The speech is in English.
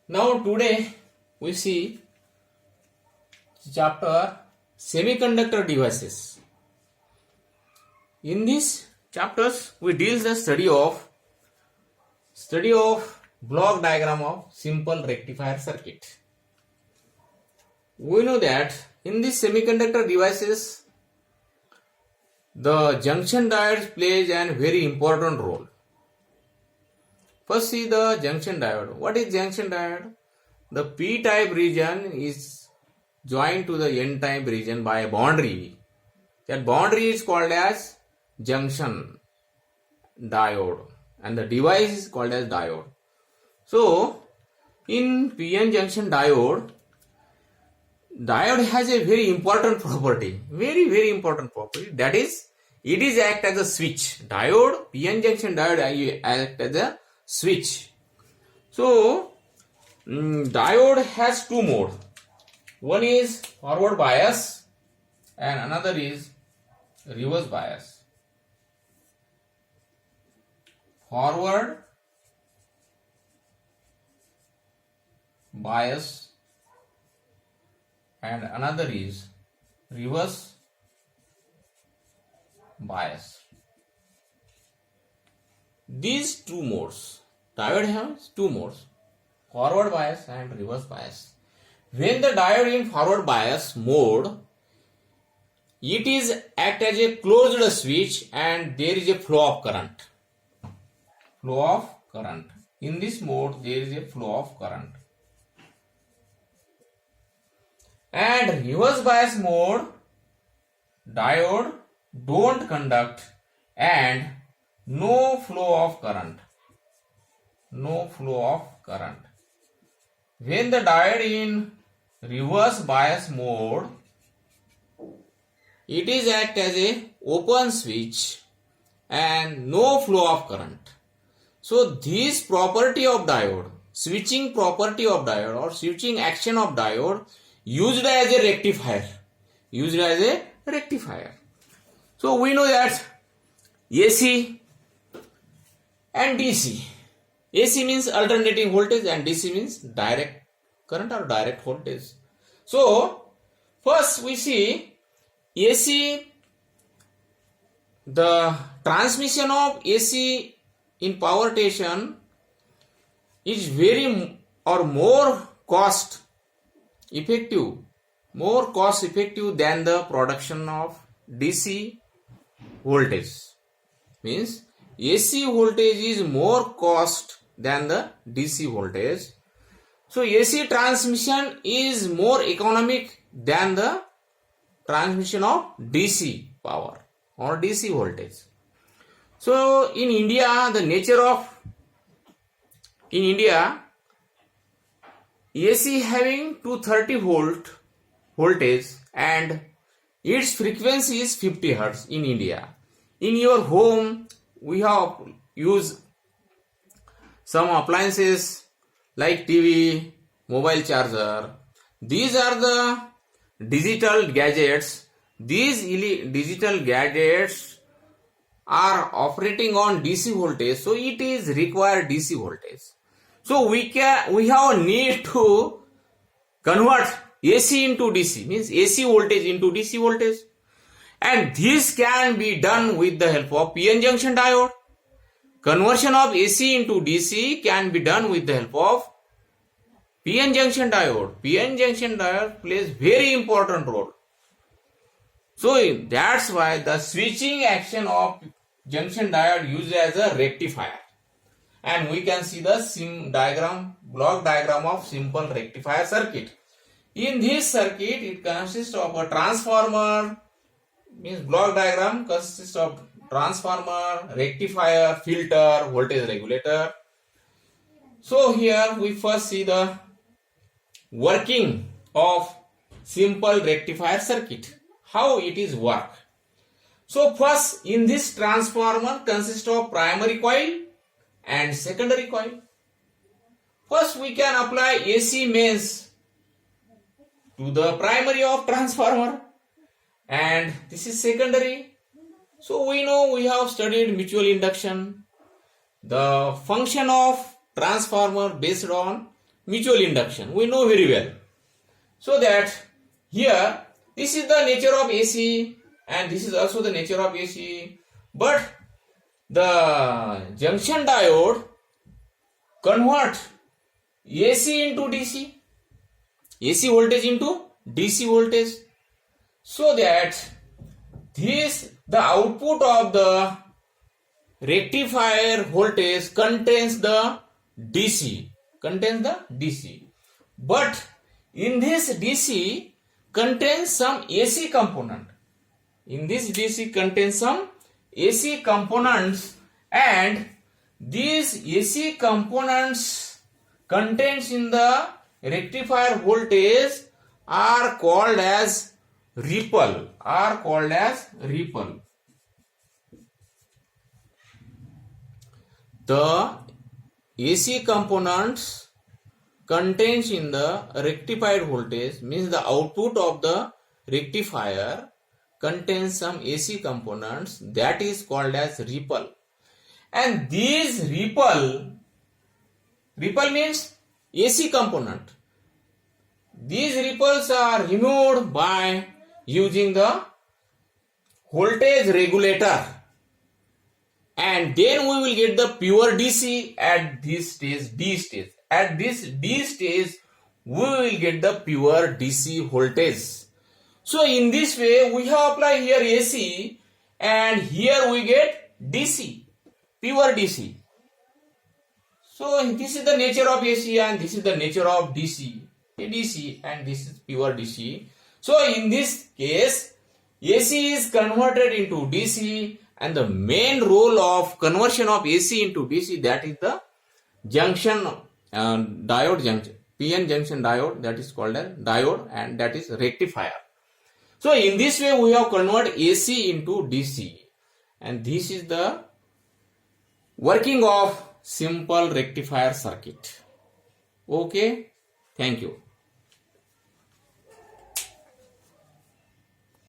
Now today we see chapter semiconductor devices. In these chapters we deal the study of block diagram of simple rectifier circuit. We know that in these semiconductor devices the junction diodes plays a very important role. First see the junction diode. What is junction diode? The p-type region is joined to the n-type region by a boundary. That boundary is called as junction diode and the device is called as diode. So in p-n junction diode has a very important property, very important property, that is it is act as a switch. Diode, p-n junction diode act as a switch. So diode has two modes. One is forward bias and another is reverse bias. Forward bias and another is reverse bias. These two modes, diode has two modes, forward bias and reverse bias. When the diode in forward bias mode, it is act as a closed switch and there is a flow of current. In this mode there is a flow of current. And reverse bias mode, diode don't conduct and no flow of current. When the diode in reverse bias mode, it is act as a open switch and no flow of current. So this property of diode, switching property of diode or switching action of diode used as a rectifier. So we know that AC and DC. AC means alternating voltage and DC means direct current or direct voltage. So first we see AC, the transmission of AC in power station is very or more cost effective than the production of DC voltage. Means AC voltage is more cost than the DC voltage. So AC transmission is more economic than the transmission of DC power or DC voltage. So in India, AC having 230 volt voltage and its frequency is 50 Hz in India. In your home, we have used some appliances like TV, mobile charger. These are the digital gadgets. These digital gadgets are operating on DC voltage, so it is required DC voltage. So we have need to convert AC into DC, means AC voltage into DC voltage, and this can be done with the help of p-n junction diode. Conversion of AC into DC can be done with the help of p-n junction diode. p-n junction diode plays very important role. So that's why the switching action of junction diode used as a rectifier. And we can see the block diagram of simple rectifier circuit. In this circuit, it consists of a transformer, means block diagram consists of transformer, rectifier, filter, voltage regulator. So here we first see the working of simple rectifier circuit, how it is work. So first, in this transformer consists of primary coil and secondary coil. First we can apply AC mains to the primary of transformer and this is secondary. So we know, we have studied mutual induction. The function of transformer based on mutual induction. We know very well. So that here, this is the nature of AC and this is also the nature of AC. But the junction diode convert AC into DC, AC voltage into DC voltage, so that the output of the rectifier voltage contains the DC, but in this DC contains some AC component. In this DC contains some AC components, and these AC components contains in the rectifier voltage are called as ripple. The AC components contains in the rectified voltage means the output of the rectifier contains some AC components, that is called as ripple. And these ripple means AC component. These ripples are removed by using the voltage regulator, and then we will get the pure DC at this stage, D stage. At this D stage, we will get the pure DC voltage. So in this way, we have applied here AC, and here we get DC, pure DC. So this is the nature of AC and this is the nature of DC, and this is pure DC. So in this case, AC is converted into DC, and the main role of conversion of AC into DC, that is the junction diode junction, PN junction diode, that is called as diode, and that is rectifier. So in this way we have converted AC into DC, and this is the working of simple rectifier circuit. Okay, thank you.